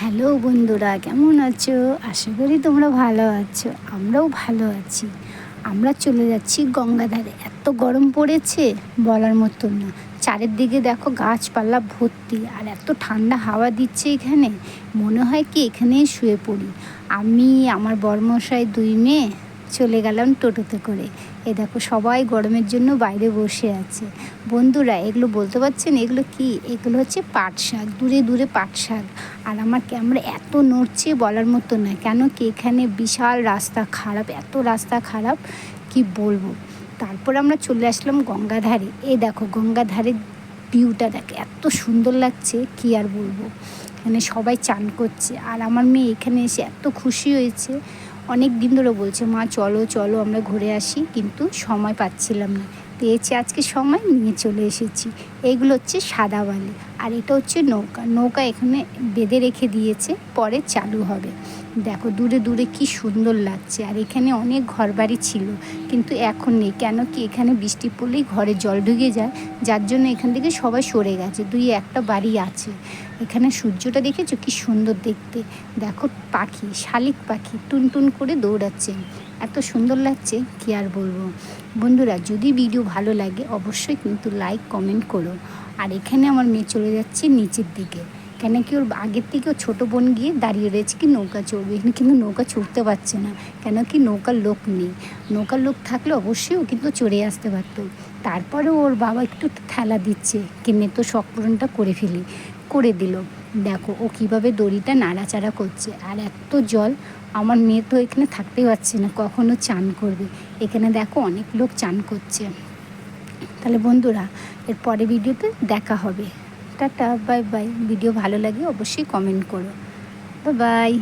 Hello বন্ধুরা, কেমন আছো? আশা করি তোমরা ভালো আছো। আমরাও ভালো আছি। আমরা চলে যাচ্ছি গঙ্গাধারে। এত গরম পড়েছে বলার মতন না। চারিদিকে দেখো গাছপালা ভর্তি, আর এত ঠান্ডা হাওয়া দিচ্ছে এখানে, মনে হয় কি এখানেই শুয়ে পড়ি। আমি, আমার বড়মশাই, দুই মেয়ে চলে গেলাম টোটোতে করে। এ দেখো সবাই গরমের জন্য বাইরে বসে আছে। বন্ধুরা, এগুলো বলতে পারছেন এগুলো কি? এগুলো হচ্ছে পাট শাক, দূরে দূরে পাট শাক। আর আমার ক্যামেরা এত নড়ছে বলার মতো না, কেন কি এখানে বিশাল রাস্তা খারাপ, এত রাস্তা খারাপ কি বলবো। তারপর আমরা চলে আসলাম গঙ্গাধারে। এই দেখো গঙ্গাধারের ভিউটা দেখে এত সুন্দর লাগছে, কি আর বলবো। এখানে সবাই চান করছে, আর আমার মেয়ে এখানে এসে এত খুশি হয়েছে। অনেক দিন ধরে বলছে, মা চলো চলো আমরা ঘুরে আসি, কিন্তু সময় পাচ্ছিলাম না। পেয়েছি আজকে সময়, নিয়ে চলে এসেছি। এইগুলো হচ্ছে সাদা বালি, আর এটা হচ্ছে নৌকা। নৌকা এখানে বেঁধে রেখে দিয়েছে, পরে চালু হবে। দেখো দূরে দূরে কি সুন্দর লাগছে। আর এখানে অনেক ঘরবাড়ি ছিল, কিন্তু এখন নেই, কেন কি এখানে বৃষ্টি পড়লেই ঘরে জল ঢুকে যায়, যার জন্য এখান থেকে সবাই সরে গেছে। দুই একটা বাড়ি আছে। এখানে সূর্যটা দেখেছো কি সুন্দর দেখতে। দেখো পাখি, শালিক পাখি টুনটুন করে দৌড়াচ্ছে, এত সুন্দর লাগছে কি আর বলবো। বন্ধুরা, যদি ভিডিও ভালো লাগে অবশ্যই কিন্তু লাইক কমেন্ট করো। আর এখানে আমার মেয়ে চলে যাচ্ছে নিচের দিকে, কেন কি ওর আগের থেকে ওর ছোটো বোন গিয়ে দাঁড়িয়ে রয়েছে কি নৌকা চড়বে, এখানে কিন্তু নৌকা চড়তে পারছে না, কেন কি নৌকার লোক নেই। নৌকার লোক থাকলে অবশ্যই ও কিন্তু চড়ে আসতে পারতো। তারপরে ওর বাবা একটু ঠেলা দিচ্ছে, কিনে তো শখ পূরণটা করে দিল। দেখো ও কীভাবে দড়িটা নাড়াচাড়া করছে, আর এত জল, আমার মেয়ে তো এখানে থাকতেই পারছে না, কখনো চান করবে। এখানে দেখো অনেক লোক চান করছে। তাহলে বন্ধুরা, এর পরে ভিডিওতে দেখা হবে। Tata, bye bye. ভিডিও ভালো লাগে অবশ্যই কমেন্ট করো। Bye bye.